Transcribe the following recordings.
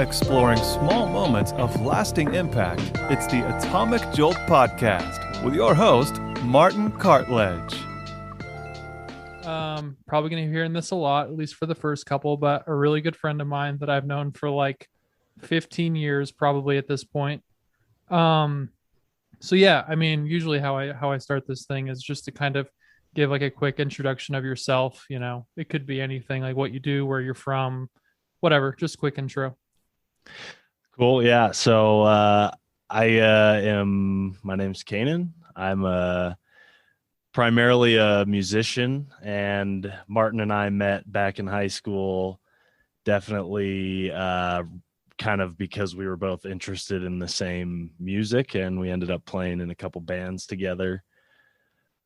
exploring small moments of lasting impact. It's the Atomic Jolt podcast with your host, Martin Cartledge. Probably going to be hearing this a lot, at least for the first couple, but a really good friend of mine that I've known for like 15 years, probably at this point. So yeah, I mean, usually how I start this thing is just to kind of give like a quick introduction of yourself. You know, it could be anything, like what you do, where you're from, whatever, just quick intro. Cool. Yeah. So my name's Canaan. I'm primarily a musician, and Martin and I met back in high school, definitely kind of because we were both interested in the same music, and we ended up playing in a couple bands together.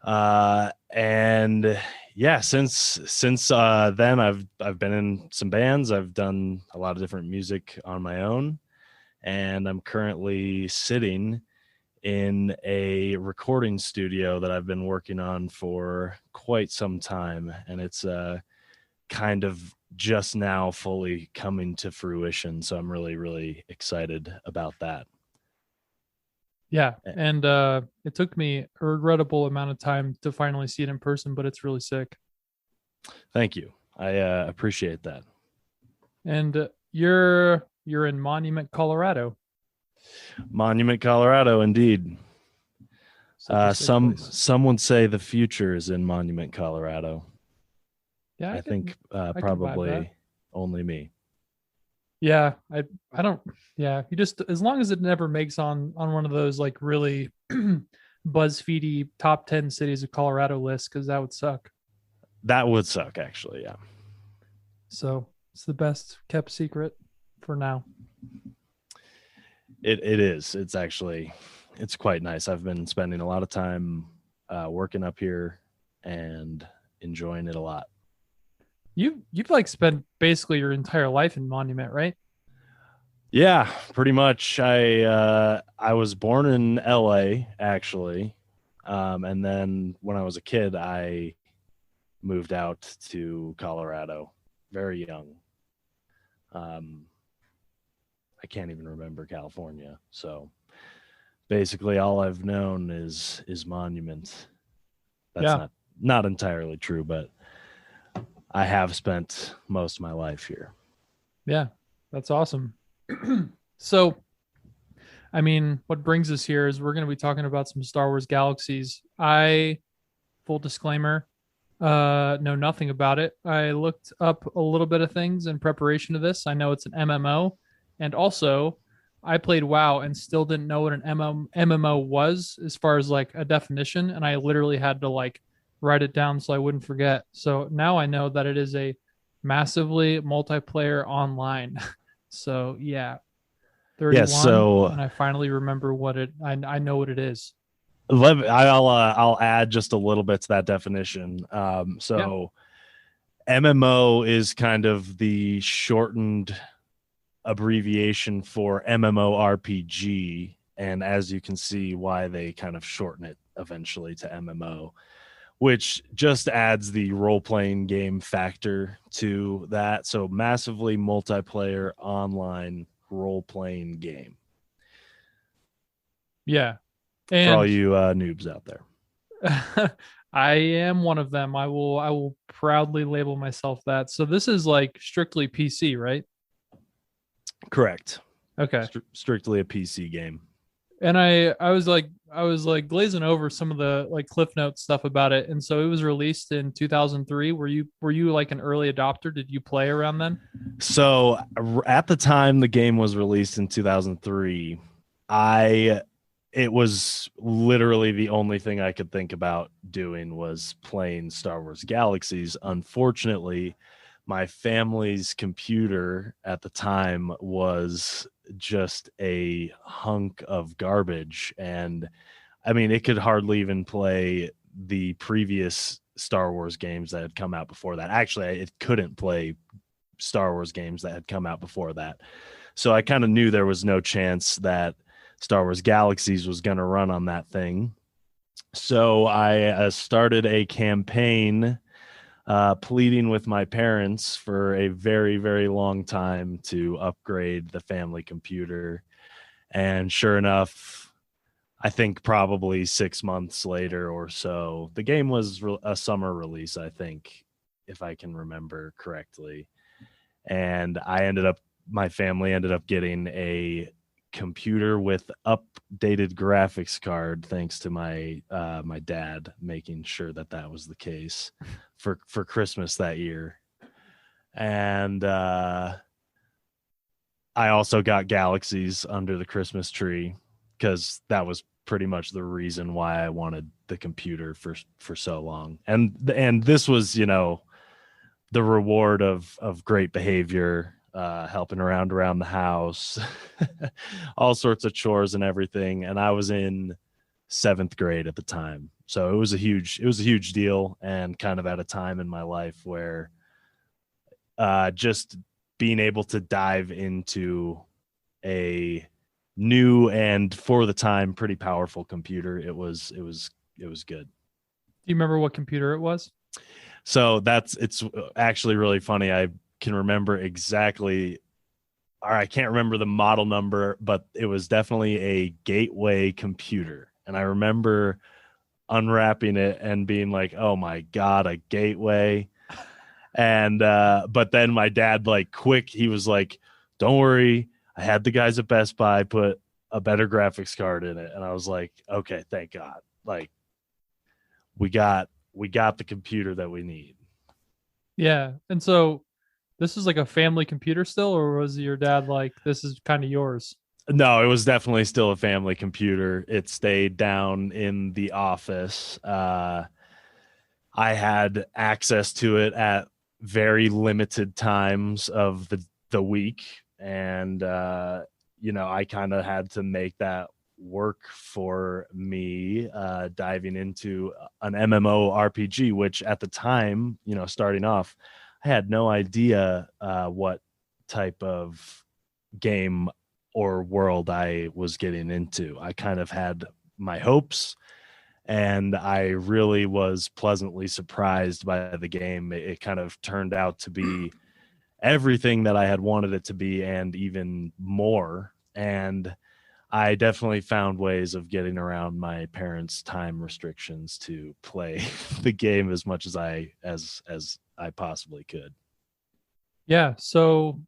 And yeah, since then I've been in some bands. I've done a lot of different music on my own, and I'm currently sitting in a recording studio that I've been working on for quite some time, and it's kind of just now fully coming to fruition. So I'm really, really excited about that. Yeah, and it took me a regrettable amount of time to finally see it in person, but it's really sick. Thank you. I appreciate that. And you're in Monument, Colorado. Monument, Colorado, indeed. Some would say the future is in Monument, Colorado. Yeah, I think probably only me. Yeah, I don't. Yeah, you just, as long as it never makes on one of those like really BuzzFeedy top 10 cities of Colorado lists, because that would suck. That would suck, actually. Yeah. So it's the best kept secret for now. It is. It's quite nice. I've been spending a lot of time working up here and enjoying it a lot. You've like spent basically your entire life in Monument, right? Yeah, pretty much. I was born in LA, actually. And then when I was a kid, I moved out to Colorado very young. I can't even remember California. So basically all I've known is Monument. That's not entirely true, but I have spent most of my life here. Yeah, that's awesome. So, I mean, what brings us here is we're going to be talking about some Star Wars Galaxies. Full disclaimer, know nothing about it. I looked up a little bit of things in preparation to this. I know it's an MMO, and also I played WoW and still didn't know what an MMO was as far as like a definition, and I literally had to like write it down so I wouldn't forget. So now I know that it is a massively multiplayer online. So yeah, 31. Yeah, so and I finally remember what it. I know what it is. I'll add just a little bit to that definition. MMO is kind of the shortened abbreviation for MMORPG, and as you can see why they kind of shorten it eventually to MMO, which just adds the role-playing game factor to that. So massively multiplayer online role-playing game. Yeah. And for all you noobs out there. I am one of them. I will proudly label myself that. So this is like strictly PC, right? Correct. Okay. Strictly a PC game. And I was like glazing over some of the like Cliff Notes stuff about it. And so it was released in 2003. Were you like an early adopter? Did you play around then? So at the time the game was released in 2003, it was literally the only thing I could think about doing was playing Star Wars Galaxies. Unfortunately, my family's computer at the time was just a hunk of garbage, and I mean it could hardly even play the previous Star Wars games that had come out before that. Actually, it couldn't play Star Wars games that had come out before that. So I kind of knew there was no chance that Star Wars Galaxies was going to run on that thing. So I started a campaign pleading with my parents for a very, very long time to upgrade the family computer. And sure enough, I think probably 6 months later or so, the game was a summer release, I think, if I can remember correctly. And my family ended up getting a computer with updated graphics card, thanks to my dad making sure that was the case for Christmas that year. And I also got Galaxies under the Christmas tree, because that was pretty much the reason why I wanted the computer for so long. And this was, the reward of great behavior, helping around the house, all sorts of chores and everything. And I was in 7th grade at the time. So it was a huge deal, and kind of at a time in my life where just being able to dive into a new and, for the time, pretty powerful computer, it was good. Do you remember what computer it was? So it's actually really funny. I can remember exactly, or I can't remember the model number, but it was definitely a Gateway computer. And I remember unwrapping it and being like, oh my God, a Gateway. And but then my dad, he was like, don't worry, I had the guys at Best Buy put a better graphics card in it. And I was like, okay, thank God. We got the computer that we need. Yeah. And so this is like a family computer still, or was your dad like, this is kind of yours? No, it was definitely still a family computer. It stayed down in the office. I had access to it at very limited times of the week. And, I kind of had to make that work for me, diving into an MMO RPG, which at the time, starting off, I had no idea what type of game or world I was getting into. I kind of had my hopes, and I really was pleasantly surprised by the game. It kind of turned out to be everything that I had wanted it to be, and even more. And I definitely found ways of getting around my parents' time restrictions to play the game as much as I possibly could. Yeah. So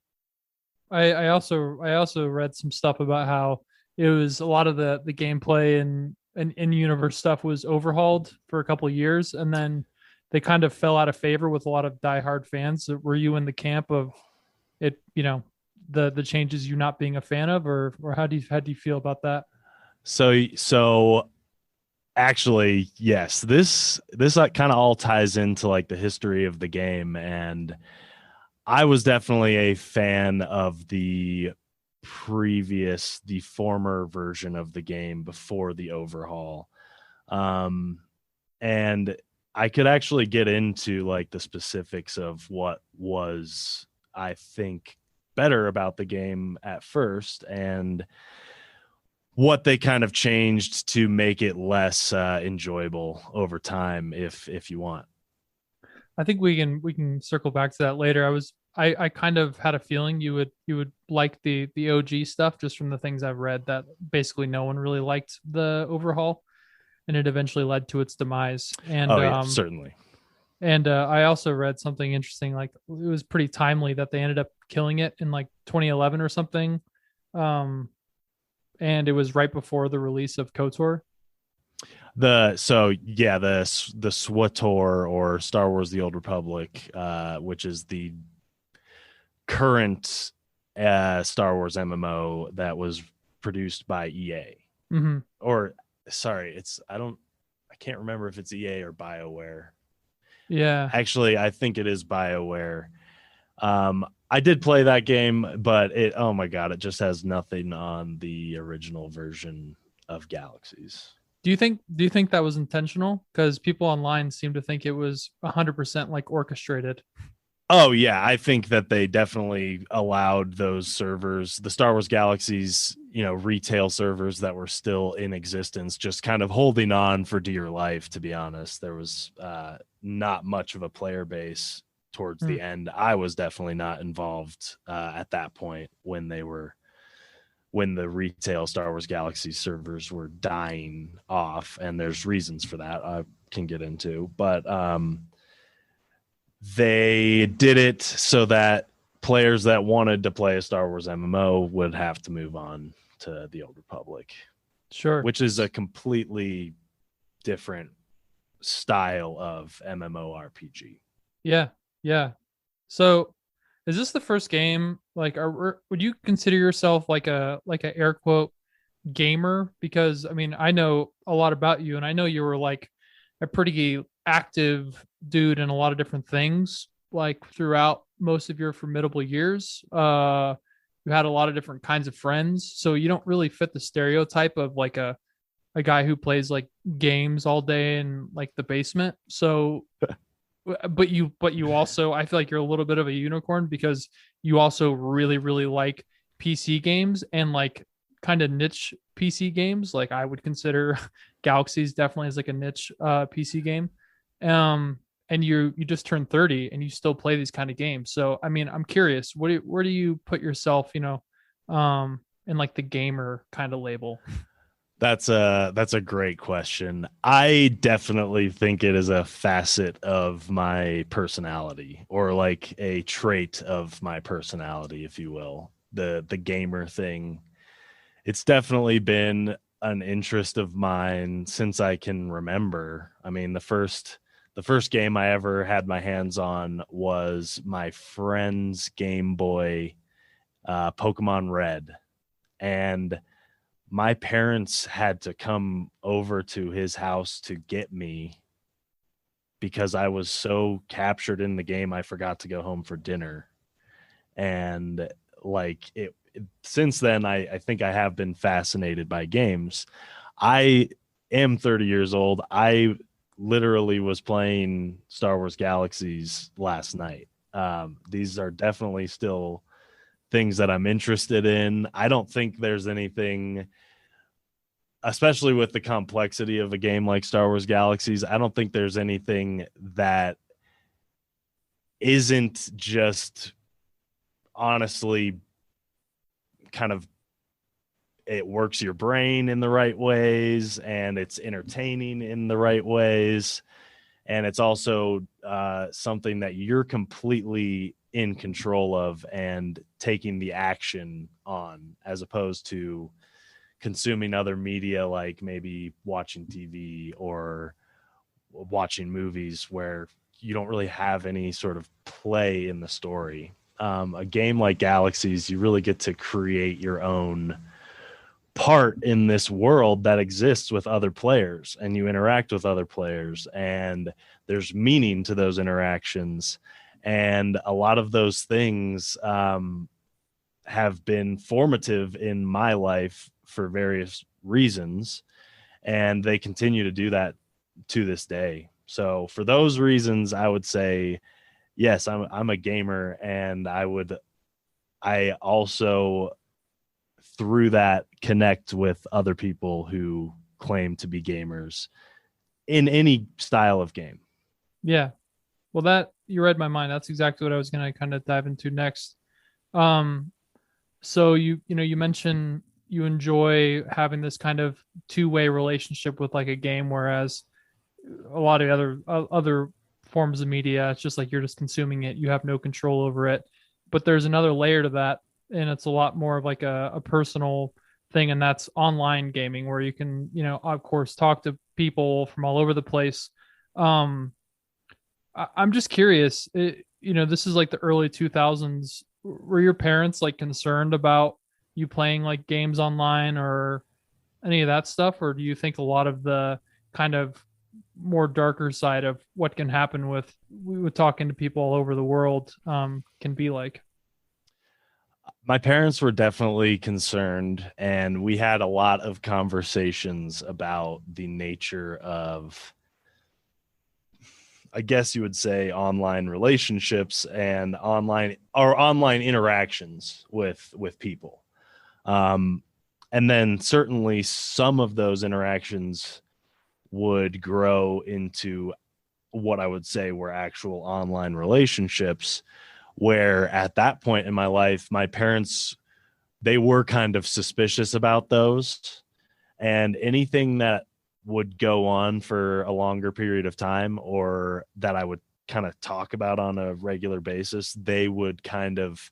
I also read some stuff about how it was a lot of the gameplay and in-universe stuff was overhauled for a couple of years, and then they kind of fell out of favor with a lot of diehard fans. Were you in the camp of it, the changes you not being a fan of, or how do you feel about that? So actually, yes, this kind of all ties into the history of the game. And I was definitely a fan of the former version of the game before the overhaul. And I could actually get into the specifics of what was, I think, better about the game at first, and what they kind of changed to make it less enjoyable over time, if you want. I think we can circle back to that later. I kind of had a feeling you would like the OG stuff, just from the things I've read, that basically no one really liked the overhaul, and it eventually led to its demise. And certainly. And I also read something interesting, it was pretty timely that they ended up killing it in 2011 or something. And it was right before the release of KOTOR. The SWTOR, or Star Wars: The Old Republic, which is the current Star Wars MMO that was produced by EA. Mm-hmm. Or sorry, I can't remember if it's EA or BioWare. Yeah. Actually, I think it is BioWare. I did play that game, but oh my God, it just has nothing on the original version of Galaxies. Do you think that was intentional? Because people online seem to think it was 100% orchestrated. Oh yeah, I think that they definitely allowed those servers, the Star Wars Galaxies, retail servers that were still in existence, just kind of holding on for dear life. To be honest, there was not much of a player base towards the end. I was definitely not involved at that point when the retail Star Wars Galaxy servers were dying off, and there's reasons for that I can get into, but they did it so that players that wanted to play a Star Wars MMO would have to move on to the Old Republic. Sure. Which is a completely different style of MMORPG. Yeah. Yeah. So is this the first game, like, would you consider yourself like a air quote gamer? Because I mean, I know a lot about you, and I know you were like a pretty active dude in a lot of different things, like throughout most of your formidable years. You had a lot of different kinds of friends, so you don't really fit the stereotype of like a guy who plays like games all day in like the basement. So but you also, I feel like you're a little bit of a unicorn because you also really really like PC games, and like kind of niche PC games. Like I would consider Galaxies definitely as like a niche PC game. And you just turned 30 and you still play these kind of games. So I mean, I'm curious, where do you put yourself, in like the gamer kind of label? That's a great question. I definitely think it is a facet of my personality, or like a trait of my personality, if you will. The gamer thing. It's definitely been an interest of mine since I can remember. I mean, the first game I ever had my hands on was my friend's Game Boy, Pokemon Red, and my parents had to come over to his house to get me because I was so captured in the game I forgot to go home for dinner. And like it since then, I think I have been fascinated by games. I am 30 years old. I literally was playing Star Wars Galaxies last night. These are definitely still things that I'm interested in. I don't think there's anything, especially with the complexity of a game like Star Wars Galaxies, I don't think there's anything that isn't just honestly kind of, it works your brain in the right ways, and it's entertaining in the right ways, and it's also something that you're completely in control of and taking the action on, as opposed to consuming other media like maybe watching TV or watching movies where you don't really have any sort of play in the story. A game like Galaxies, you really get to create your own part in this world that exists with other players, and you interact with other players, and there's meaning to those interactions. And a lot of those things have been formative in my life for various reasons, and they continue to do that to this day. So for those reasons, I would say yes, I'm a gamer, and I also through that connect with other people who claim to be gamers in any style of game. Yeah. Well, that you read my mind. That's exactly what I was going to kind of dive into next. So you mentioned you enjoy having this kind of two-way relationship with like a game, whereas a lot of other forms of media, it's just like you're just consuming it. You have no control over it. But there's another layer to that, and it's a lot more of like a personal thing, and that's online gaming, where you can, of course, talk to people from all over the place. I'm just curious, this is like the early 2000s. Were your parents like concerned about you playing like games online or any of that stuff? Or do you think a lot of the kind of more darker side of what can happen with talking to people all over the world can be like? My parents were definitely concerned, and we had a lot of conversations about the nature of I guess you would say, online relationships and online interactions with people. And then certainly some of those interactions would grow into what I would say were actual online relationships, where at that point in my life, my parents, they were kind of suspicious about those, and anything that would go on for a longer period of time or that I would kind of talk about on a regular basis, they would kind of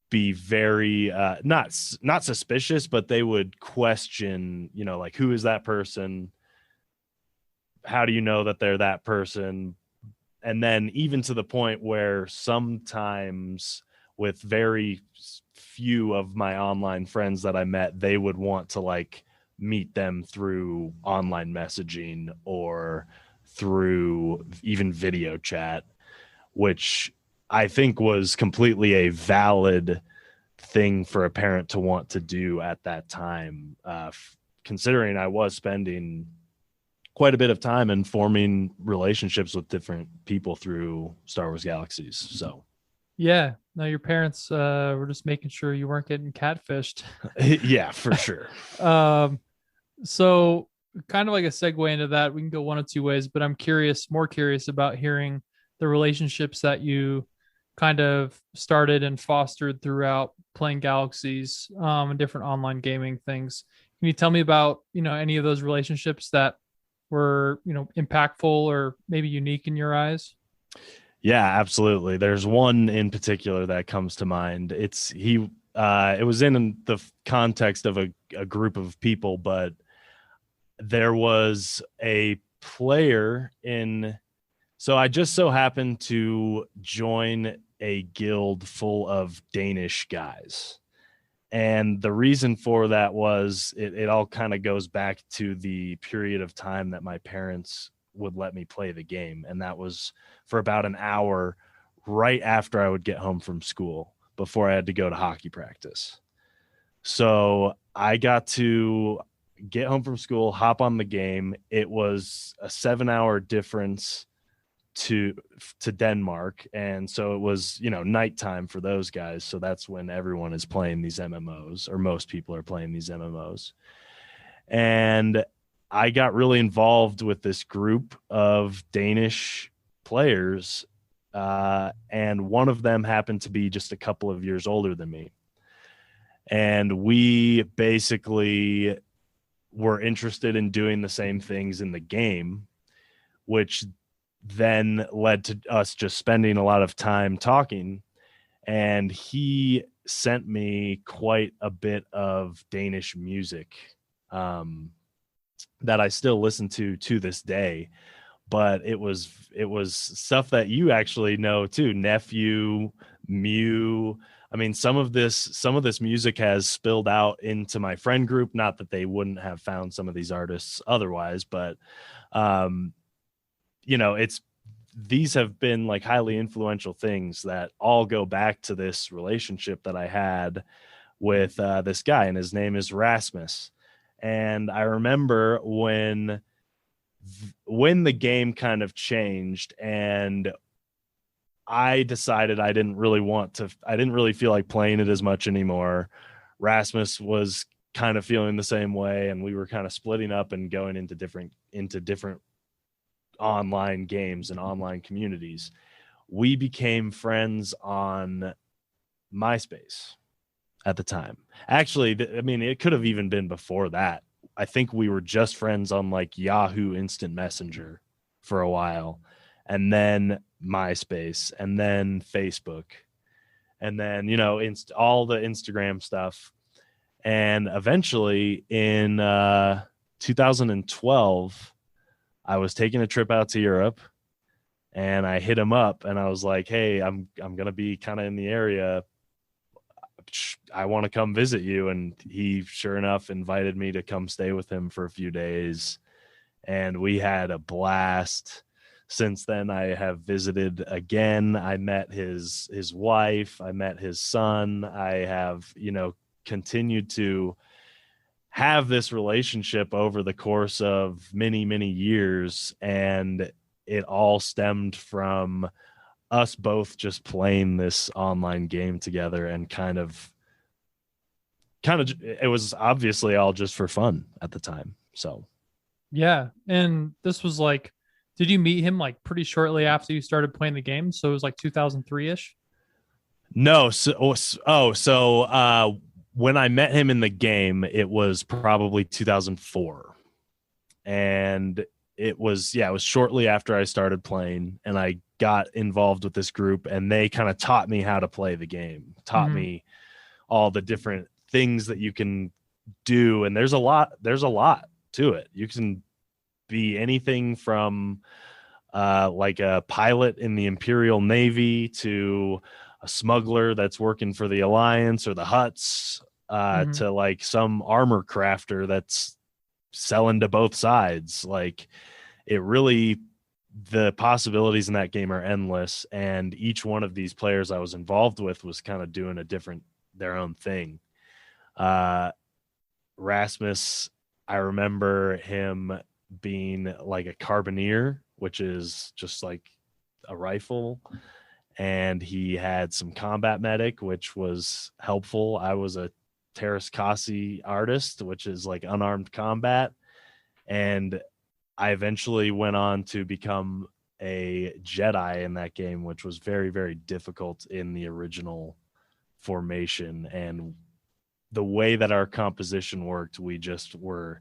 be very not suspicious, but they would question, like, who is that person? How do you know that they're that person? And then even to the point where sometimes with very few of my online friends that I met, they would want to like meet them through online messaging or through even video chat, which I think was completely a valid thing for a parent to want to do at that time, considering I was spending quite a bit of time and forming relationships with different people through Star Wars Galaxies. So Yeah. No, your parents were just making sure you weren't getting catfished. yeah, for sure. So kind of like a segue into that, we can go one of two ways, but I'm more curious about hearing the relationships that you kind of started and fostered throughout playing Galaxies and different online gaming things. Can you tell me about, any of those relationships that were, impactful or maybe unique in your eyes? Yeah, absolutely. There's one in particular that comes to mind. It was in the context of a group of people, but there was a player so I just so happened to join a guild full of Danish guys. And the reason for that was it all kind of goes back to the period of time that my parents would let me play the game. And that was for about an hour right after I would get home from school before I had to go to hockey practice. So I got to get home from school, hop on the game. It was a 7-hour difference to Denmark, and so it was nighttime for those guys, so that's when everyone is playing these MMOs, or most people are playing these MMOs. And I got really involved with this group of Danish players, and one of them happened to be just a couple of years older than me, and we basically were interested in doing the same things in the game, which then led to us just spending a lot of time talking. And he sent me quite a bit of Danish music that I still listen to this day. But it was stuff that you actually know too. Nephew, Mew. I mean, some of this music has spilled out into my friend group. Not that they wouldn't have found some of these artists otherwise, but these have been like highly influential things that all go back to this relationship that I had with this guy, and his name is Rasmus. And I remember when the game kind of changed and I decided I didn't really feel like playing it as much anymore. Rasmus was kind of feeling the same way, and we were kind of splitting up and going into different online games and online communities. We became friends on MySpace at the time. Actually, it could have even been before that. I think we were just friends on like Yahoo Instant Messenger for a while, and then MySpace, and then Facebook, and then all the Instagram stuff. And eventually in 2012, I was taking a trip out to Europe, and I hit him up and I was like, hey, I'm going to be kind of in the area. I want to come visit you. And he, sure enough, invited me to come stay with him for a few days. And we had a blast. Since then, I have visited again. I met his wife. I met his son. I have, continued to have this relationship over the course of many, many years. And it all stemmed from us both just playing this online game together, and kind of it was obviously all just for fun at the time. So Yeah. And this was like, did you meet him like pretty shortly after you started playing the game? So it was like 2003-ish? no, so when I met him in the game, it was probably 2004. And it was shortly after I started playing, and I got involved with this group, and they kind of taught me how to play the game, taught me all the different things that you can do. And there's a lot to it. You can be anything from like a pilot in the Imperial Navy to a smuggler that's working for the Alliance or the Hutts, to like some armor crafter that's selling to both sides. Like, it really, the possibilities in that game are endless, and each one of these players I was involved with was kind of doing their own thing. Rasmus, I remember him being like a carbineer, which is just like a rifle, and he had some combat medic, which was helpful. I was a Terrascasi artist, which is like unarmed combat, and I eventually went on to become a Jedi in that game, which was very, very difficult in the original formation. And the way that our composition worked, we just were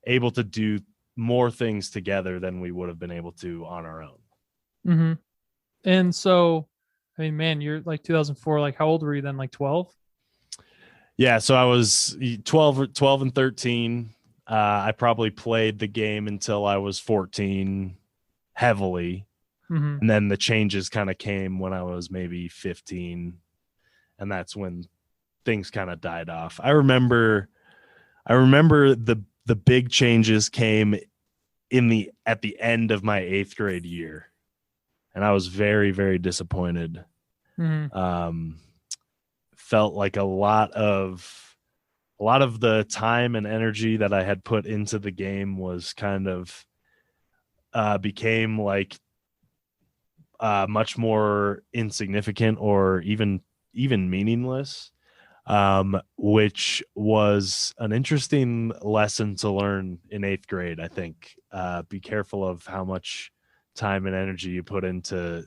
able to do more things together than we would have been able to on our own. And so, I mean, man, you're like 2004. Like, how old were you then? Like 12? Yeah, so I was 12 and 13. I probably played the game until I was 14 heavily. And then the changes kind of came when I was maybe 15. And that's when things kind of died off. I remember the big changes came at the end of my 8th grade year. And I was very, very disappointed. Felt like a lot of the time and energy that I had put into the game was kind of became like much more insignificant or even meaningless, which was an interesting lesson to learn in 8th grade. I think be careful of how much time and energy you put into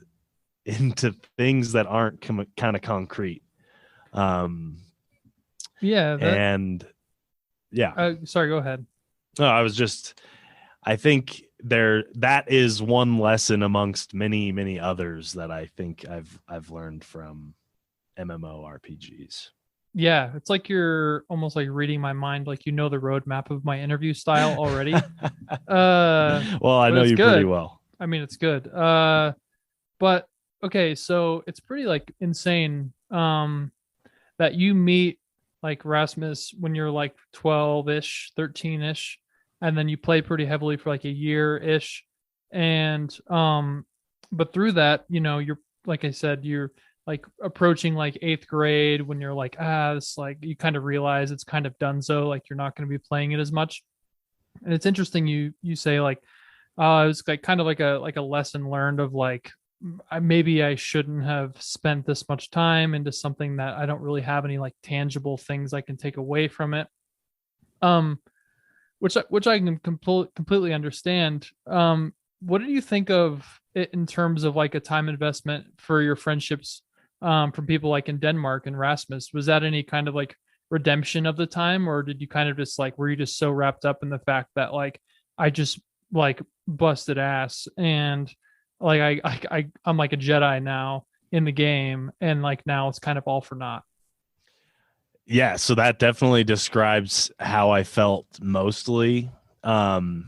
things that aren't kind of concrete. And sorry, go ahead. No, I think that is one lesson amongst many, many others that I think I've learned from MMORPGs. Yeah, it's like you're almost like reading my mind, like you know the roadmap of my interview style already. Well, I know you pretty well. I mean, it's good. But okay, so it's pretty like insane that you meet like Rasmus when you're like 12-ish, 13-ish, and then you play pretty heavily for like a year-ish. And but through that, you know, you're, like I said, you're like approaching like 8th grade when you're like, it's like you kind of realize it's kind of done, so like you're not going to be playing it as much. And it's interesting you say like it was like kind of like a lesson learned of like, maybe I shouldn't have spent this much time into something that I don't really have any like tangible things I can take away from it. Which I can completely understand. What did you think of it in terms of like a time investment for your friendships from people like in Denmark and Rasmus? Was that any kind of like redemption of the time, or did you kind of just like, were you just so wrapped up in the fact that like I just like busted ass and like I'm like a Jedi now in the game, and like now it's kind of all for naught? Yeah, so that definitely describes how I felt mostly. But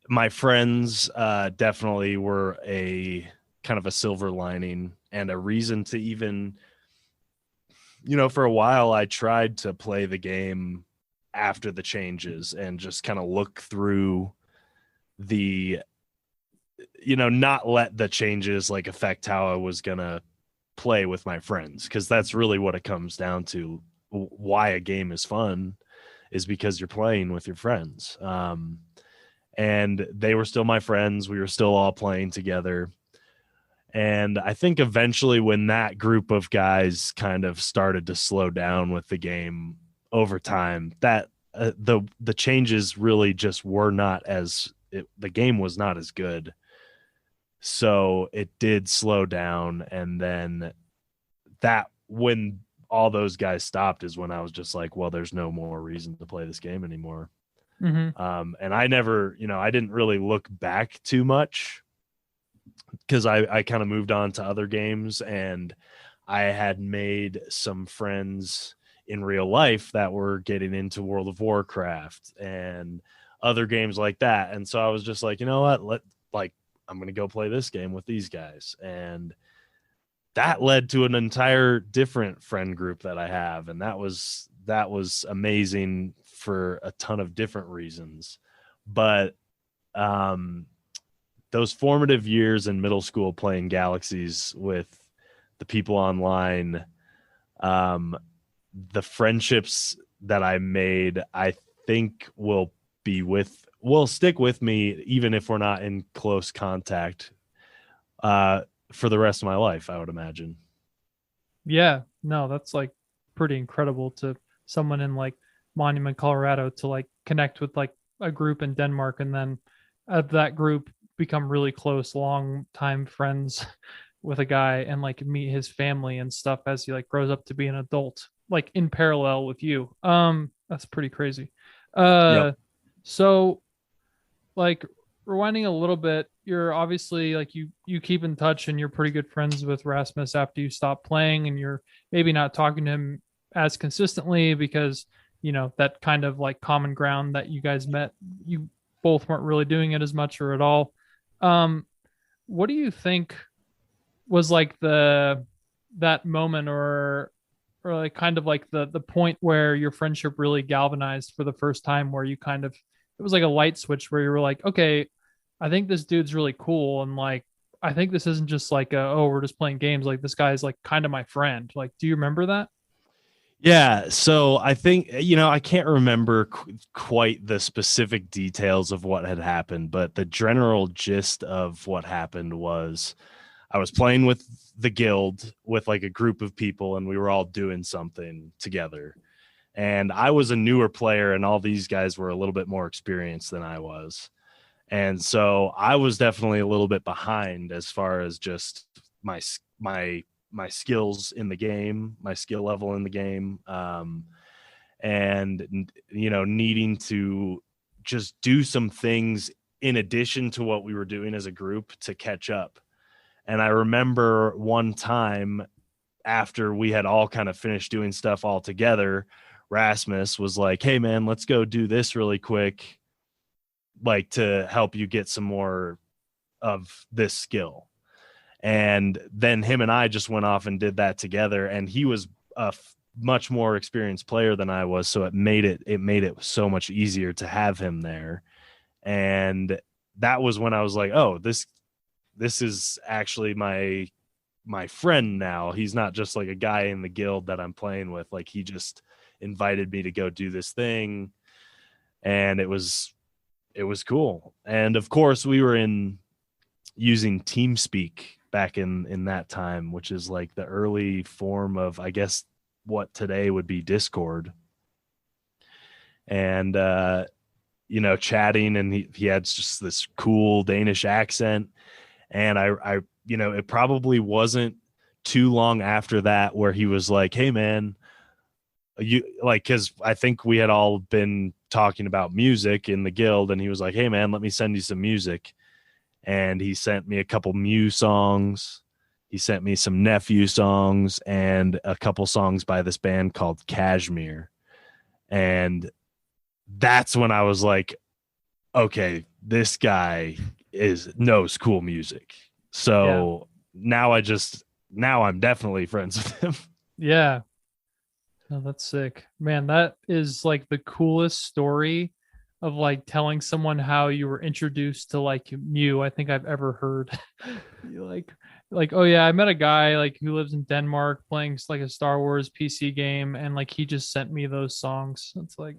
my friends definitely were a kind of a silver lining and a reason to even, you know, for a while I tried to play the game after the changes and just kind of look through the, you know, not let the changes like affect how I was gonna play with my friends, because that's really what it comes down to. Why a game is fun is because you're playing with your friends. and they were still my friends. We were still all playing together. And I think eventually when that group of guys kind of started to slow down with the game over time, that the changes really just were not as the game was not as good. So it did slow down. And then that when all those guys stopped is when I was just like, well, there's no more reason to play this game anymore. And I never, I didn't really look back too much because I kind of moved on to other games, and I had made some friends in real life that were getting into World of Warcraft and other games like that. And so I was just like, you know what, I'm going to go play this game with these guys. And that led to an entire different friend group that I have. And that was amazing for a ton of different reasons. But, those formative years in middle school playing Galaxies with the people online, the friendships that I made, I think will stick with me, even if we're not in close contact, for the rest of my life, I would imagine. Yeah, no, that's like pretty incredible to someone in like Monument, Colorado to like connect with like a group in Denmark, and then that group become really close, long time friends with a guy, and like meet his family and stuff as he like grows up to be an adult, like in parallel with you. That's pretty crazy. Yep. So like rewinding a little bit, you're obviously like you keep in touch and you're pretty good friends with Rasmus after you stop playing, and you're maybe not talking to him as consistently because that kind of like common ground that you guys met, you both weren't really doing it as much or at all. What do you think was like that moment or like kind of like the point where your friendship really galvanized for the first time, where you kind of, it was like a light switch where you were like, okay, I think this dude's really cool, and like I think this isn't just like we're just playing games, like this guy's like kind of my friend. Like, do you remember that? Yeah, so I think, I can't remember quite the specific details of what had happened, but the general gist of what happened was I was playing with the guild with like a group of people, and we were all doing something together. And I was a newer player, and all these guys were a little bit more experienced than I was. And so I was definitely a little bit behind as far as just my skills in the game, my skill level in the game, and needing to just do some things in addition to what we were doing as a group to catch up. And I remember one time after we had all kind of finished doing stuff all together, Rasmus was like, "Hey man, let's go do this really quick, like to help you get some more of this skill." And then him and I just went off and did that together. And he was a much more experienced player than I was. So it made it so much easier to have him there. And that was when I was like, oh, this is actually my friend now. He's not just like a guy in the guild that I'm playing with. Like, he just invited me to go do this thing. And it was cool. And of course we were using TeamSpeak back in that time, which is like the early form of, I guess, what today would be Discord. And chatting, and he had just this cool Danish accent. And I it probably wasn't too long after that where he was like, "Hey man, you like," because I think we had all been talking about music in the guild, and he was like, "Hey man, let me send you some music." And he sent me a couple Mew songs. He sent me some Nephew songs and a couple songs by this band called Kashmir. And that's when I was like, okay, this guy knows cool music. So now I'm definitely friends with him. Yeah. Oh, that's sick, man. That is like the coolest story of like telling someone how you were introduced to like Mew I think I've ever heard. You like, oh yeah, I met a guy like who lives in Denmark playing like a Star Wars PC game, and like he just sent me those songs. It's like,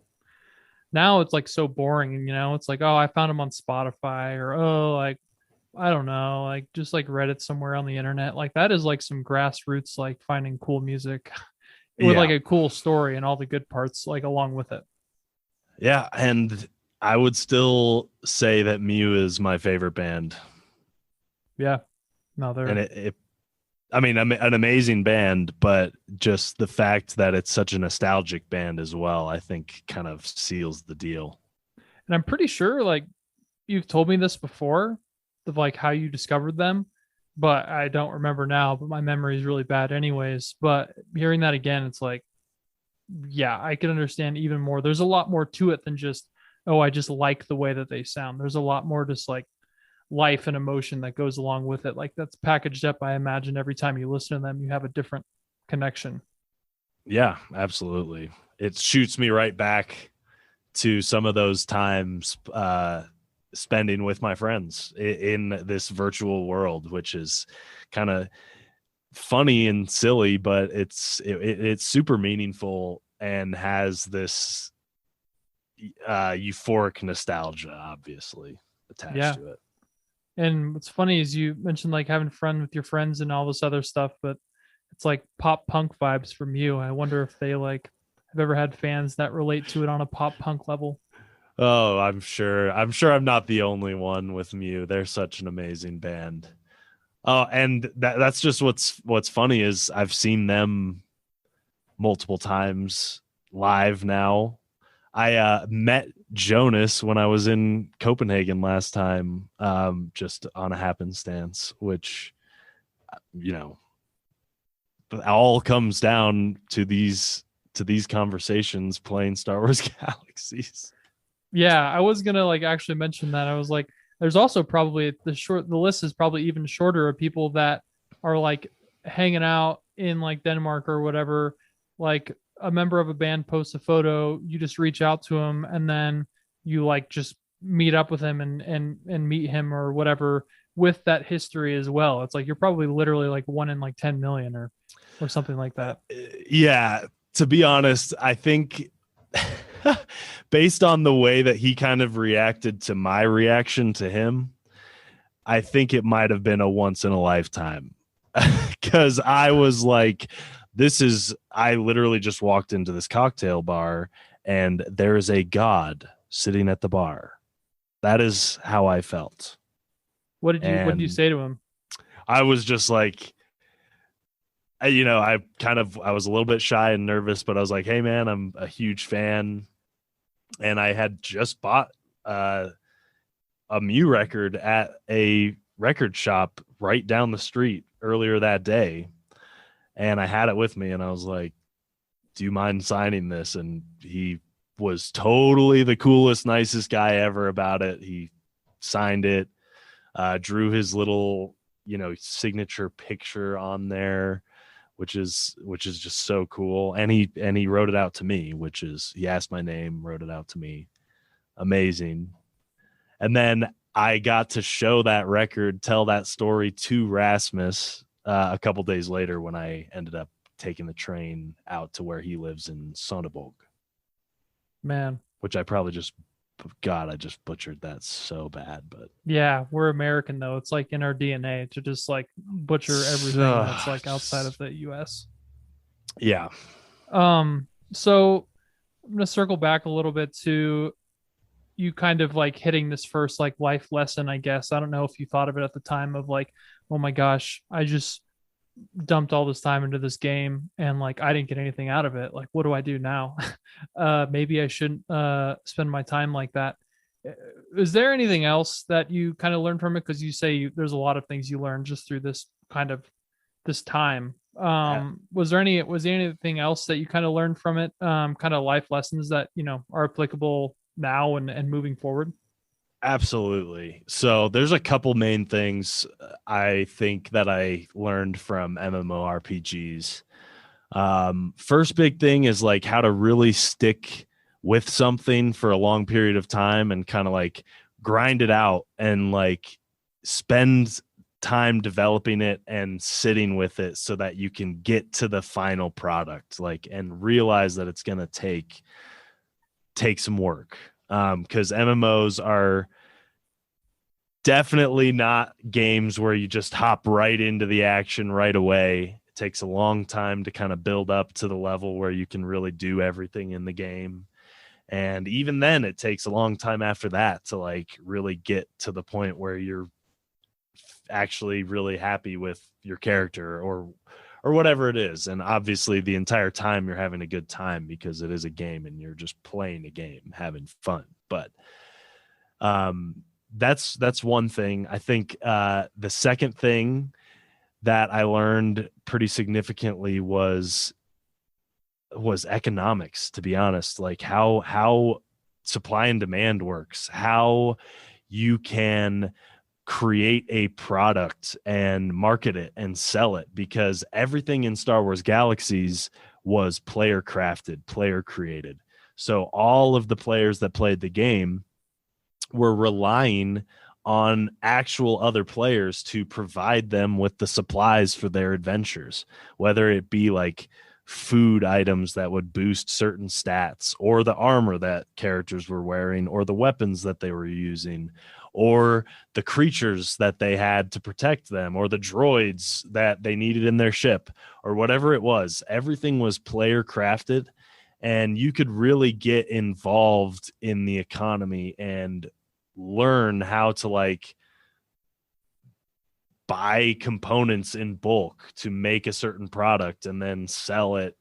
Now it's like so boring, and it's like, oh, I found them on Spotify, or oh, like I don't know, like just like Reddit somewhere on the internet. Like that is like some grassroots, like finding cool music with like Yeah. a cool story and all the good parts like along with it. Yeah. And I would still say that Mew is my favorite band. Yeah. No, And they're I mean, an amazing band, but just the fact that it's such a nostalgic band as well, I think kind of seals the deal. and I'm pretty sure like you've told me this before of like how you discovered them, but I don't remember now, but my memory is really bad anyways. But hearing that again, it's like, yeah, I can understand even more. There's a lot more to it than just, oh, I just like the way that they sound. There's a lot more just like life and emotion that goes along with it. Like that's packaged up. I imagine every time you listen to them, you have a different connection. Yeah, absolutely. It shoots me right back to some of those times spending with my friends in this virtual world, which is kind of funny and silly, but it's super meaningful and has this euphoric nostalgia obviously attached Yeah. to it. And what's funny is you mentioned like having fun with your friends and all this other stuff, but it's like pop punk vibes from you. I wonder if they like have ever had fans that relate to it on a pop punk level. Oh, I'm sure I'm not the only one with Mew. They're such an amazing band. Oh, and that's just what's funny is I've seen them multiple times live now. I met Jonas when I was in Copenhagen last time, just on a happenstance, which, all comes down to these conversations playing Star Wars Galaxies. Yeah, I was gonna like actually mention that. I was like, there's also probably the list is probably even shorter of people that are like hanging out in like Denmark or whatever. Like a member of a band posts a photo, you just reach out to him, and then you like just meet up with him and meet him or whatever with that history as well. It's like you're probably literally like one in like 10 million or something like that. Yeah, to be honest, I think based on the way that he kind of reacted to my reaction to him, I think it might have been a once in a lifetime. Because I was like, I literally just walked into this cocktail bar and there is a god sitting at the bar. That is how I felt. What did you say to him? I was just like, I was a little bit shy and nervous, but I was like, hey man, I'm a huge fan. And I had just bought a Mew record at a record shop right down the street earlier that day. And I had it with me and I was like, do you mind signing this? And he was totally the coolest, nicest guy ever about it. He signed it, drew his little, signature picture on there, which is just so cool. And he wrote it out to me, he asked my name, wrote it out to me. Amazing. And then I got to show that record, tell that story to Rasmus a couple days later when I ended up taking the train out to where he lives in Sonneborg. Man. Which I just butchered that so bad. But yeah, we're American though. It's like in our DNA to just like butcher everything that's like outside of the US. Yeah. So I'm gonna circle back a little bit to you kind of like hitting this first like life lesson, I guess. I don't know if you thought of it at the time of like, oh my gosh, I just dumped all this time into this game and like I didn't get anything out of it. Like, what do I do now? Maybe I shouldn't spend my time like that. Is there anything else that you kind of learned from it? Because you say there's a lot of things you learned just through this kind of this time. Was there anything else that you kind of learned from it? Kind of life lessons that are applicable now and moving forward? Absolutely. So there's a couple main things I think that I learned from MMORPGs. First big thing is like how to really stick with something for a long period of time and kind of like grind it out and like spend time developing it and sitting with it so that you can get to the final product, like, and realize that it's going to take take some work, because MMOs are definitely not games where you just hop right into the action right away. It takes a long time to kind of build up to the level where you can really do everything in the game. And even then, it takes a long time after that to like really get to the point where you're actually really happy with your character or whatever it is. And obviously the entire time you're having a good time because it is a game and you're just playing a game, having fun. But that's one thing. I think the second thing that I learned pretty significantly was economics, to be honest. Like how supply and demand works, how you can create a product and market it and sell it, because everything in Star Wars Galaxies was player crafted, player created. So all of the players that played the game were relying on actual other players to provide them with the supplies for their adventures, whether it be like food items that would boost certain stats, or the armor that characters were wearing, or the weapons that they were using, or the creatures that they had to protect them, or the droids that they needed in their ship, or whatever it was. Everything was player crafted, and you could really get involved in the economy and learn how to like buy components in bulk to make a certain product and then sell it,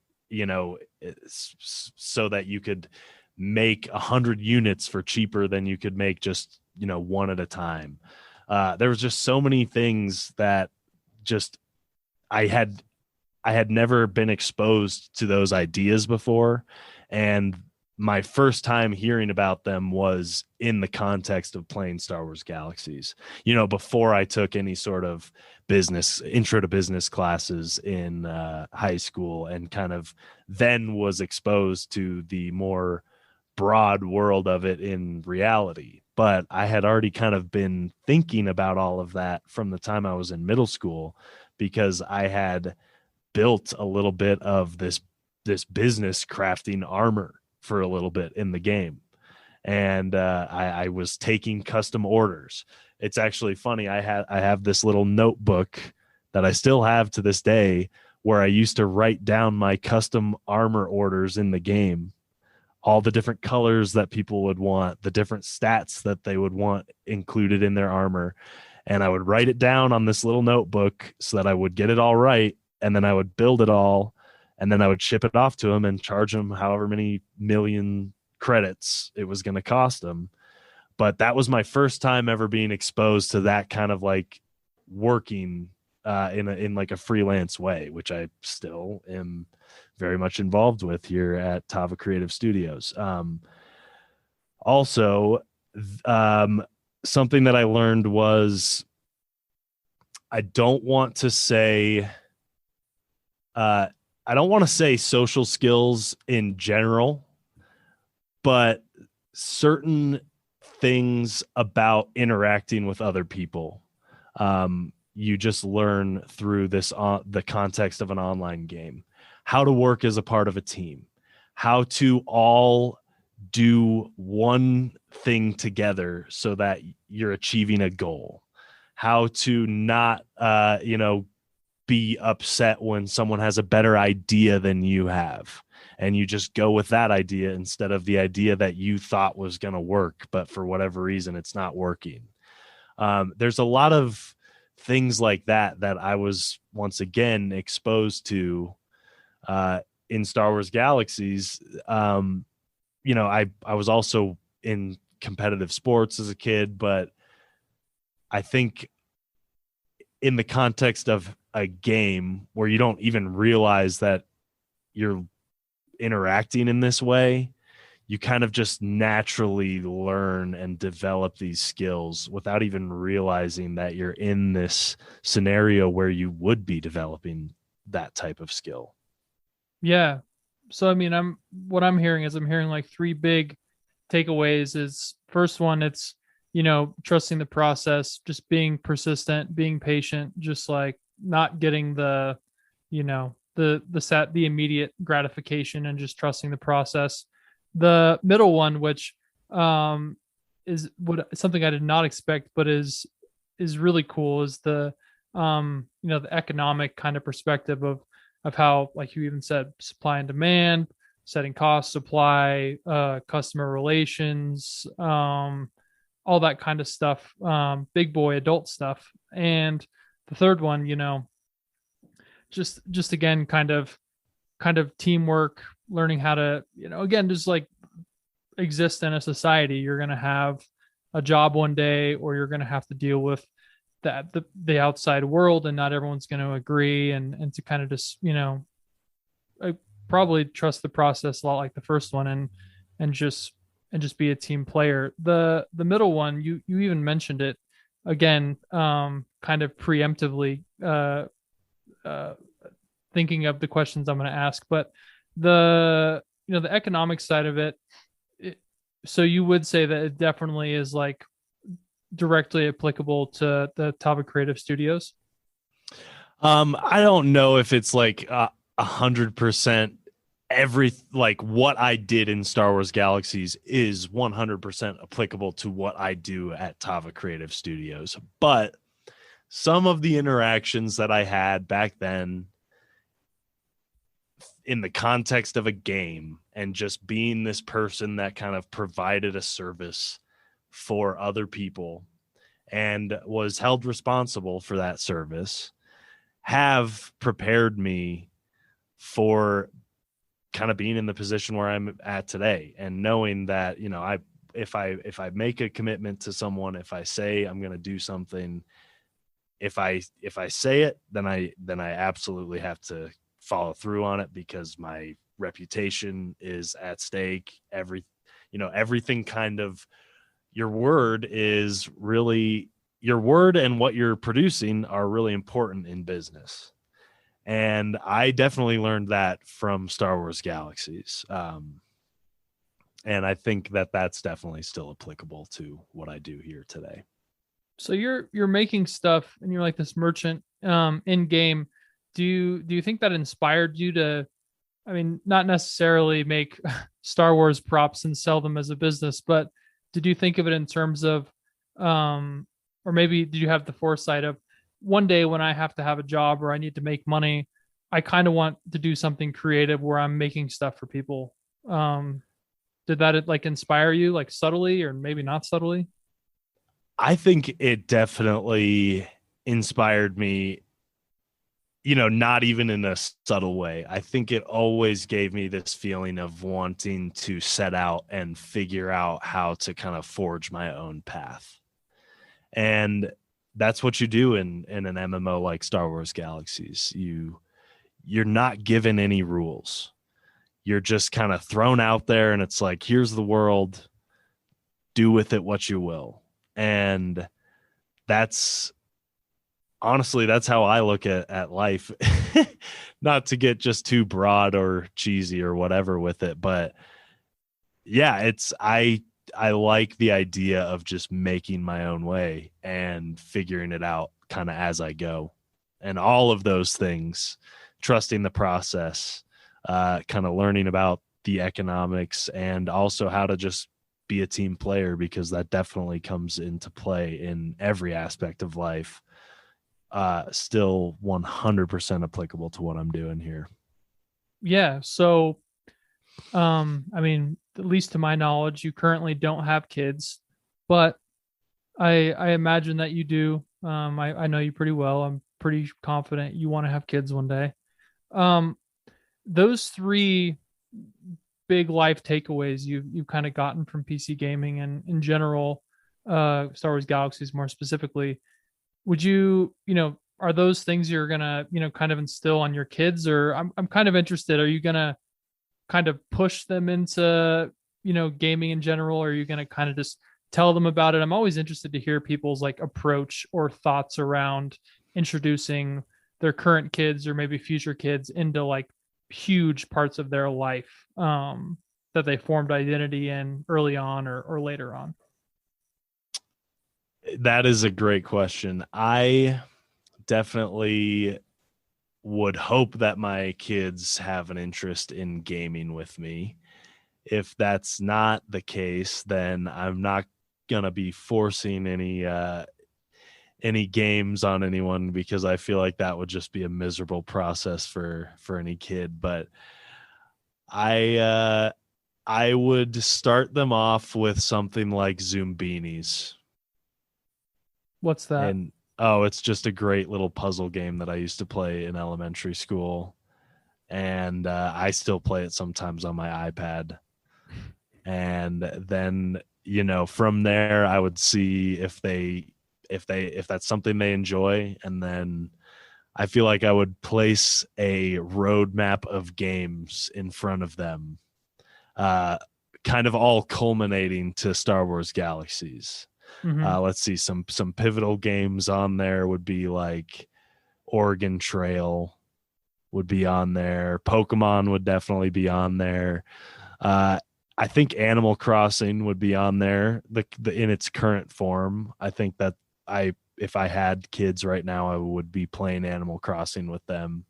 so that you could make 100 units for cheaper than you could make just, one at a time. There was just so many things that just I had never been exposed to those ideas before. And my first time hearing about them was in the context of playing Star Wars Galaxies, before I took any sort of intro to business classes in high school, and kind of then was exposed to the more broad world of it in reality. But I had already kind of been thinking about all of that from the time I was in middle school, because I had built a little bit of this business crafting armor for a little bit in the game. And I was taking custom orders. It's actually funny. I have this little notebook that I still have to this day, where I used to write down my custom armor orders in the game, all the different colors that people would want, the different stats that they would want included in their armor. And I would write it down on this little notebook so that I would get it all right. And then I would build it all. And then I would ship it off to them and charge them however many million credits it was going to cost them. But that was my first time ever being exposed to that kind of like working in like a freelance way, which I still am very much involved with here at Tava Creative Studios. Also, something that I learned was I don't want to say social skills in general, but certain things about interacting with other people. You just learn through the context of an online game, how to work as a part of a team, how to all do one thing together so that you're achieving a goal, how to not, be upset when someone has a better idea than you have, and you just go with that idea instead of the idea that you thought was going to work, but for whatever reason it's not working. There's a lot of things like that I was once again exposed to in Star Wars Galaxies. I was also in competitive sports as a kid, but I think in the context of a game where you don't even realize that you're interacting in this way, you kind of just naturally learn and develop these skills without even realizing that you're in this scenario where you would be developing that type of skill. Yeah. So, I mean, what I'm hearing like three big takeaways. Is first one, it's, trusting the process, just being persistent, being patient, just like not getting the immediate gratification, and just trusting the process. The middle one, which is something I did not expect, but is really cool, is the the economic kind of perspective of how, like you even said, supply and demand, setting cost, supply, customer relations, all that kind of stuff, big boy adult stuff. And the third one, just again, kind of teamwork, learning how to, again, just like exist in a society. You're going to have a job one day, or you're going to have to deal with the outside world, and not everyone's going to agree, and to kind of just, I probably trust the process a lot like the first one, and just be a team player. The middle one, you even mentioned it again, kind of preemptively, thinking of the questions I'm going to ask, but the the economic side of it, so you would say that it definitely is like directly applicable to the Tava Creative Studios? I don't know if it's like 100% like what I did in Star Wars Galaxies is 100% applicable to what I do at Tava Creative Studios, but some of the interactions that I had back then in the context of a game, and just being this person that kind of provided a service for other people and was held responsible for that service, have prepared me for kind of being in the position where I'm at today, and knowing that, if I make a commitment to someone, if I say I'm going to do something, if I say it, then I absolutely have to follow through on it, because my reputation is at stake. Everything kind of, your word and what you're producing are really important in business. And I definitely learned that from Star Wars Galaxies. And I think that that's definitely still applicable to what I do here today. So you're making stuff, and you're like this merchant in game. Do you think that inspired you to, I mean, not necessarily make Star Wars props and sell them as a business, but did you think of it in terms of, or maybe did you have the foresight of, one day when I have to have a job or I need to make money, I kind of want to do something creative where I'm making stuff for people? Did that like inspire you, like subtly or maybe not subtly? I think it definitely inspired me, not even in a subtle way. I think it always gave me this feeling of wanting to set out and figure out how to kind of forge my own path. And that's what you do in an MMO like Star Wars Galaxies. You're not given any rules. You're just kind of thrown out there, and it's like, here's the world, do with it what you will. And that's honestly, that's how I look at life. Not to get just too broad or cheesy or whatever with it, but yeah, I like the idea of just making my own way and figuring it out kind of as I go. And all of those things, trusting the process, kind of learning about the economics, and also how to just be a team player, because that definitely comes into play in every aspect of life. Still 100% applicable to what I'm doing here. Yeah. So, I mean, at least to my knowledge, you currently don't have kids, but I imagine that you do. I know you pretty well. I'm pretty confident you want to have kids one day. Those three big life takeaways you've kind of gotten from PC gaming and in general, Star Wars Galaxies more specifically, would you, are those things you're gonna, kind of instill on your kids? Or I'm kind of interested, are you gonna kind of push them into, gaming in general? Or are you gonna kind of just tell them about it? I'm always interested to hear people's like approach or thoughts around introducing their current kids or maybe future kids into like huge parts of their life, that they formed identity in early on or later on. That is a great question. I definitely would hope that my kids have an interest in gaming with me. If that's not the case, then I'm not gonna be forcing any games on anyone, because I feel like that would just be a miserable process for any kid. But I would start them off with something like Zoombinis. What's that? And oh, it's just a great little puzzle game that I used to play in elementary school, and I still play it sometimes on my iPad. And then, from there I would see if that's something they enjoy, and then I feel like I would place a roadmap of games in front of them, kind of all culminating to Star Wars Galaxies. Mhm. Let's see, some pivotal games on there would be like Oregon Trail would be on there. Pokemon would definitely be on there. I think Animal Crossing would be on there, the in its current form. I think that if I had kids right now, I would be playing Animal Crossing with them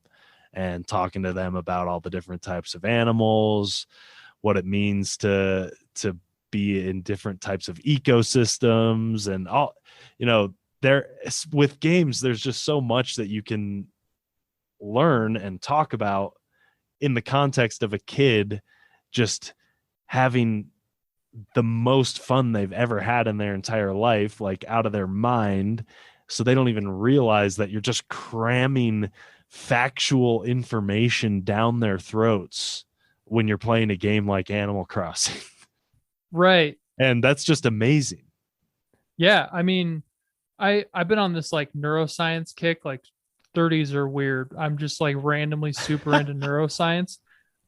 and talking to them about all the different types of animals, what it means to be in different types of ecosystems, and all, there with games, there's just so much that you can learn and talk about in the context of a kid just having the most fun they've ever had in their entire life, like out of their mind. So they don't even realize that you're just cramming factual information down their throats when you're playing a game like Animal Crossing. Right. And that's just amazing. Yeah. I mean, I've been on this like neuroscience kick, like 30s are weird. I'm just like randomly super into neuroscience.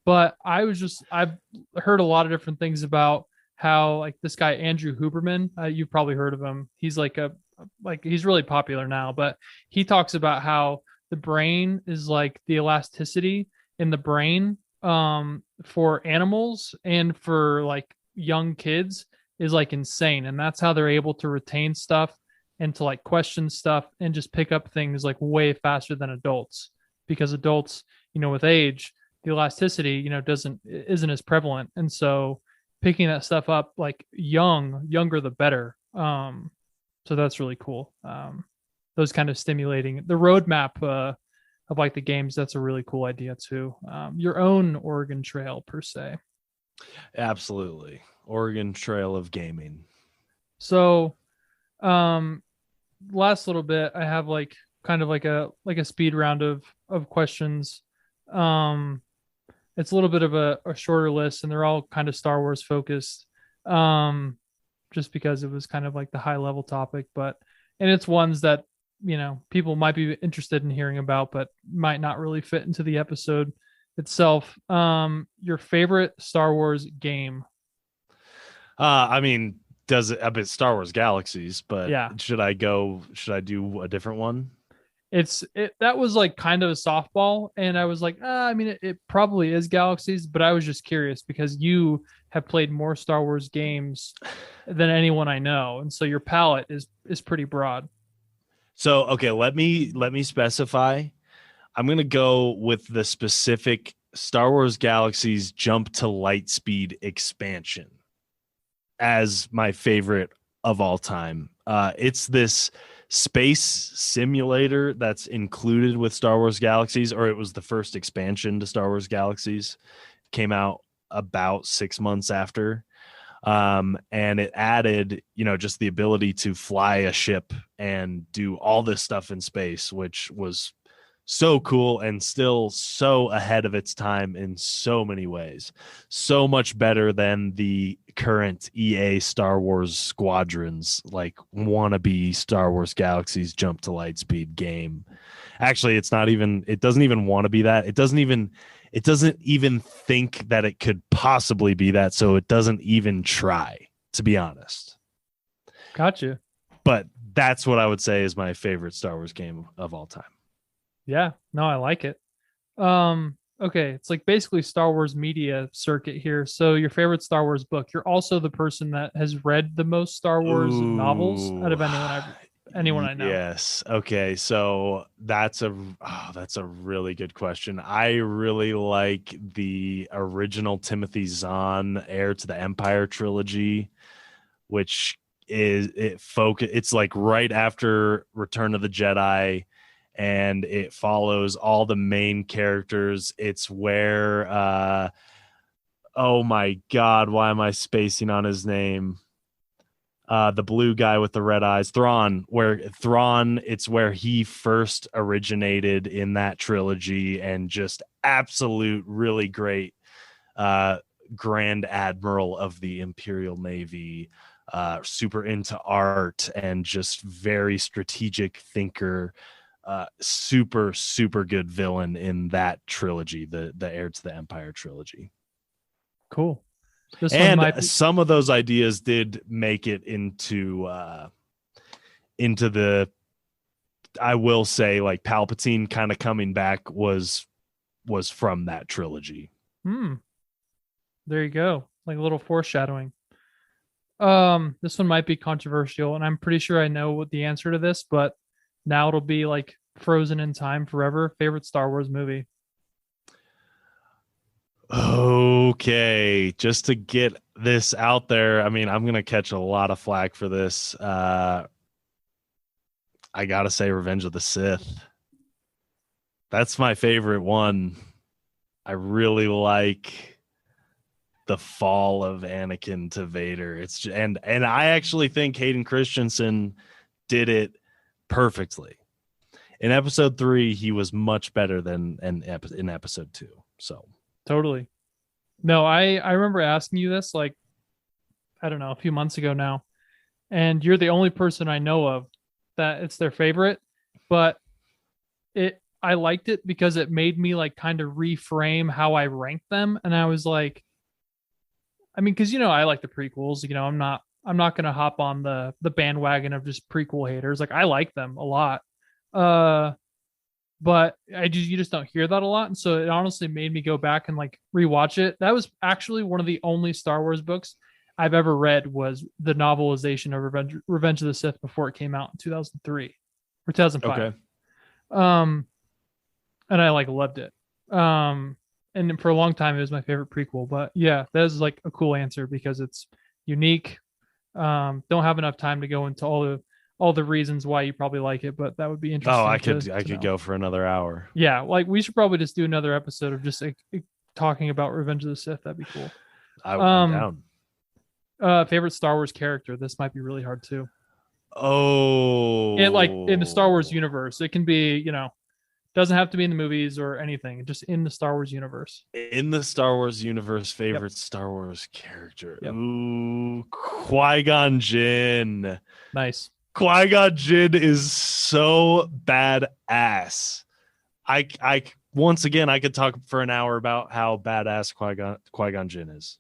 But I've heard a lot of different things about how like this guy, Andrew Huberman, you've probably heard of him. He's he's really popular now, but he talks about how the brain is like the elasticity in the brain for animals and for like young kids is like insane. And that's how they're able to retain stuff and to like question stuff and just pick up things like way faster than adults, because adults, with age, the elasticity, isn't as prevalent. And so picking that stuff up like younger the better. So that's really cool. Those kind of stimulating the roadmap of like the games. That's a really cool idea too. Your own Oregon Trail per se. Absolutely. Oregon Trail of gaming. So, last little bit, I have like kind of like a speed round of questions. It's a little bit of a shorter list, and they're all kind of Star Wars focused. Just because it was kind of like the high level topic, and it's ones that, people might be interested in hearing about, but might not really fit into the episode itself. Your favorite Star Wars game? I mean, does it a bit Star Wars Galaxies, but Yeah. should I do a different one? That was like kind of a softball, and I was like, I mean, it probably is Galaxies, but I was just curious because you have played more Star Wars games than anyone I know, and so your palette is pretty broad. So, okay, let me specify. I'm going to go with the specific Star Wars Galaxies Jump to Lightspeed expansion as my favorite of all time. It's this space simulator that's included with Star Wars Galaxies, or it was the first expansion to Star Wars Galaxies. It came out about 6 months after. And it added, just the ability to fly a ship and do all this stuff in space, which was so cool and still so ahead of its time in so many ways. So much better than the current EA Star Wars Squadrons, like wannabe Star Wars Galaxies Jump to Lightspeed game. Actually, it doesn't even want to be that. It doesn't even think that it could possibly be that, so it doesn't even try, to be honest. Gotcha. But that's what I would say is my favorite Star Wars game of all time. Yeah, no, I like it. Okay, it's like basically Star Wars media circuit here. So your favorite Star Wars book. You're also the person that has read the most Star Wars novels out of anyone I've anyone I know. Yes. Okay. So that's a really good question. I really like the original Timothy Zahn Heir to the Empire trilogy, which it's like right after Return of the Jedi, and it follows all the main characters. It's where oh my God, why am I spacing on his name? The blue guy with the red eyes, Thrawn, it's where he first originated in that trilogy, and just absolute really great Grand Admiral of the Imperial Navy, super into art and just very strategic thinker, super, super good villain in that trilogy, the Heir to the Empire trilogy. Cool. And some of those ideas did make it into the, I will say, like Palpatine kind of coming back was from that trilogy. There you go. Like a little foreshadowing. This one might be controversial, and I'm pretty sure I know what the answer to this, but now it'll be like frozen in time forever. Favorite Star Wars movie? Okay, just to get this out there, I mean, I'm gonna catch a lot of flack for this. I gotta say Revenge of the Sith. That's my favorite one. I really like the fall of Anakin to Vader. And I actually think Hayden Christensen did it perfectly. In episode 3, he was much better than in episode 2. So Totally. No, I remember asking you this, like, I don't know, a few months ago now, and you're the only person I know of that it's their favorite, but I liked it because it made me like kind of reframe how I ranked them. And I was like, I mean, because I like the prequels, I'm not gonna hop on the bandwagon of just prequel haters. Like, I like them a lot. But you just don't hear that a lot. And so it honestly made me go back and like rewatch it. That was actually one of the only Star Wars books I've ever read, was the novelization of Revenge of the Sith before it came out in 2003 or 2005. okay. And I like loved it. And for a long time it was my favorite prequel, but yeah, that is like a cool answer because it's unique. Don't have enough time to go into all the reasons why you probably like it, but that would be interesting. Oh, I could go for another hour. Yeah, like we should probably just do another episode of just like talking about Revenge of the Sith. That'd be cool. I'm down. Favorite Star Wars character. This might be really hard too. Oh, Like in the Star Wars universe, it can be, doesn't have to be in the movies or anything. Just in the Star Wars universe. In the Star Wars universe, favorite Star Wars character. Yep. Ooh, Qui-Gon Jinn. Nice. Qui-Gon Jinn is so badass. I once again, I could talk for an hour about how badass Qui-Gon Jinn is.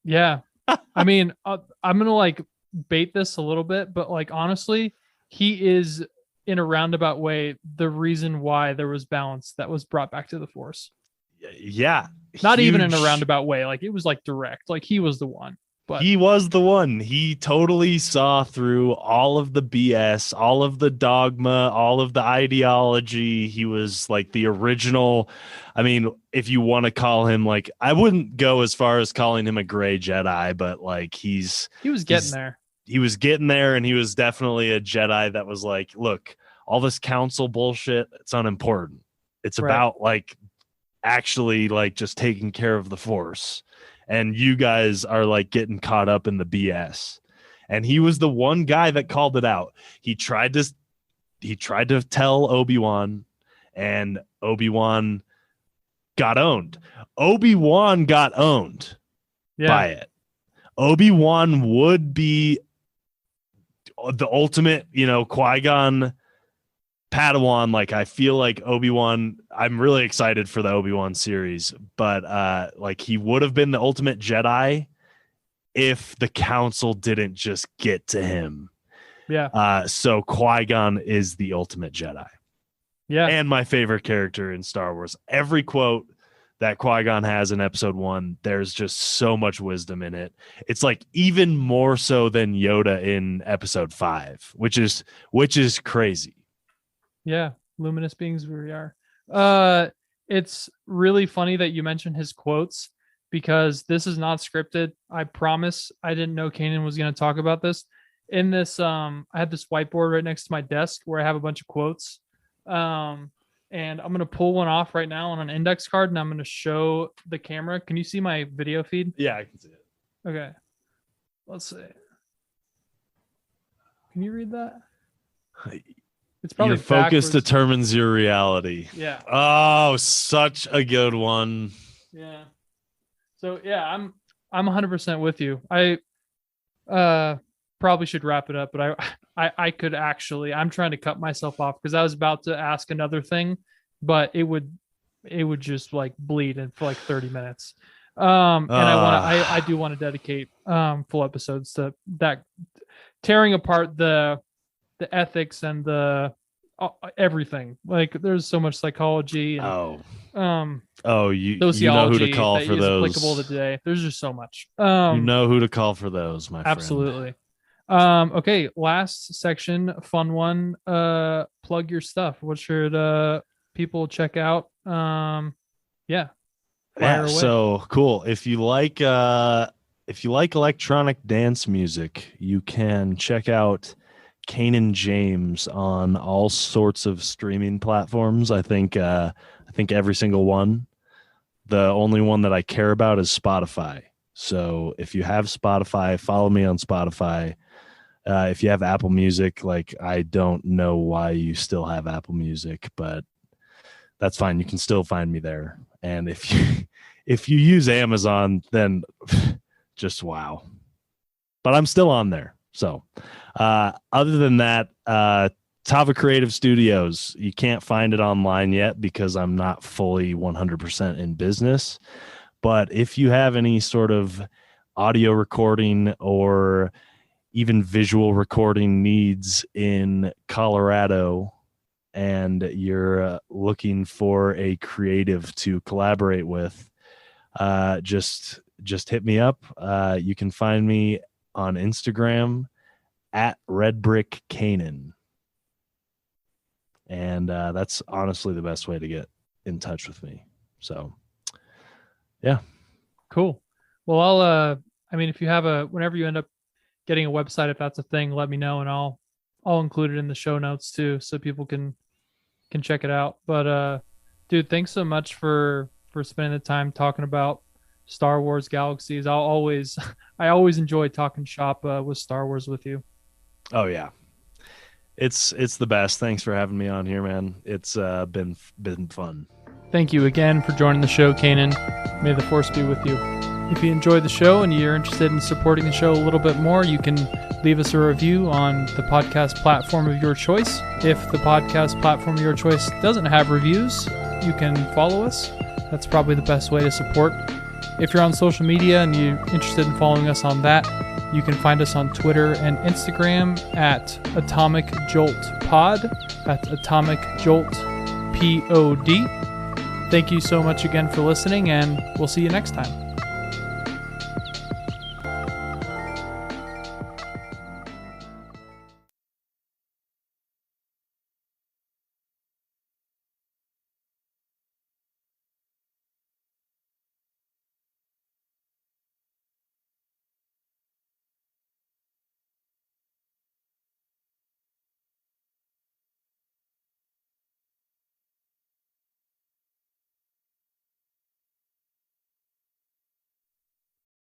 Yeah. I mean, I'm going to like bait this a little bit, but like, honestly, he is in a roundabout way the reason why there was balance that was brought back to the Force. Yeah. Not even in a roundabout way. Like, it was like direct, like he was the one. But he was the one. He totally saw through all of the BS, all of the dogma, all of the ideology. He was like the original. I mean, if you want to call him, like, I wouldn't go as far as calling him a gray Jedi, but like he was getting there. He was getting there, and he was definitely a Jedi that was like, look, all this council bullshit, it's unimportant. It's about like actually like just taking care of the Force. And you guys are like getting caught up in the BS. And he was the one guy that called it out. He tried to tell Obi-Wan, and Obi-Wan got owned. Obi-Wan got owned by it. Obi-Wan would be the ultimate, Qui-Gon Padawan. Like, I feel like Obi-Wan, I'm really excited for the Obi-Wan series, but like he would have been the ultimate Jedi if the council didn't just get to him. Yeah. So Qui-Gon is the ultimate Jedi. Yeah. And my favorite character in Star Wars. Every quote that Qui-Gon has in episode 1, there's just so much wisdom in it. It's like even more so than Yoda in episode 5, which is crazy. Yeah, luminous beings we are. It's really funny that you mentioned his quotes, because this is not scripted. I promise I didn't know Canaan was going to talk about this. In this, I had this whiteboard right next to my desk where I have a bunch of quotes. And I'm going to pull one off right now on an index card, and I'm going to show the camera. Can you see my video feed? Yeah, I can see it. Okay. Let's see. Can you read that? It's probably your focus backwards. determines your reality. Yeah. Oh, such a good one. Yeah. So yeah, I'm 100% with you. I probably should wrap it up, but I could actually, I'm trying to cut myself off because I was about to ask another thing, but it would just like bleed in for like 30 minutes. And I do want to dedicate full episodes to that, tearing apart the ethics and the everything. Like there's so much psychology and you know who to call for those. Applicable to today. There's just so much. You know who to call for those, my friend. Absolutely. Okay, last section, fun one. Plug your stuff. What should people check out? Yeah, so cool. If you like electronic dance music, you can check out Canaan James on all sorts of streaming platforms. I think every single one. The only one that I care about is Spotify. So if you have Spotify, follow me on Spotify. If you have Apple Music, like I don't know why you still have Apple Music, but that's fine. You can still find me there. And if you use Amazon, then just wow. But I'm still on there. So other than that, Tava Creative Studios, you can't find it online yet because I'm not fully 100% in business. But if you have any sort of audio recording or even visual recording needs in Colorado and you're looking for a creative to collaborate with, just hit me up. You can find me on Instagram at redbrickcanaan. And that's honestly the best way to get in touch with me. So, yeah. Cool. Well, if you have whenever you end up getting a website, if that's a thing, let me know and I'll include it in the show notes too, so people can check it out. But dude, thanks so much for spending the time talking about Star Wars Galaxies. I always enjoy talking shop with Star Wars with you. Oh yeah. It's the best. Thanks for having me on here, man. It's been fun. Thank you again for joining the show, Canaan. May the Force be with you. If you enjoyed the show and you're interested in supporting the show a little bit more, you can leave us a review on the podcast platform of your choice. If the podcast platform of your choice doesn't have reviews, you can follow us. That's probably the best way to support. If you're on social media and you're interested in following us on that, you can find us on Twitter and Instagram at Atomic Jolt Pod. That's Atomic Jolt POD. Thank you so much again for listening, and we'll see you next time.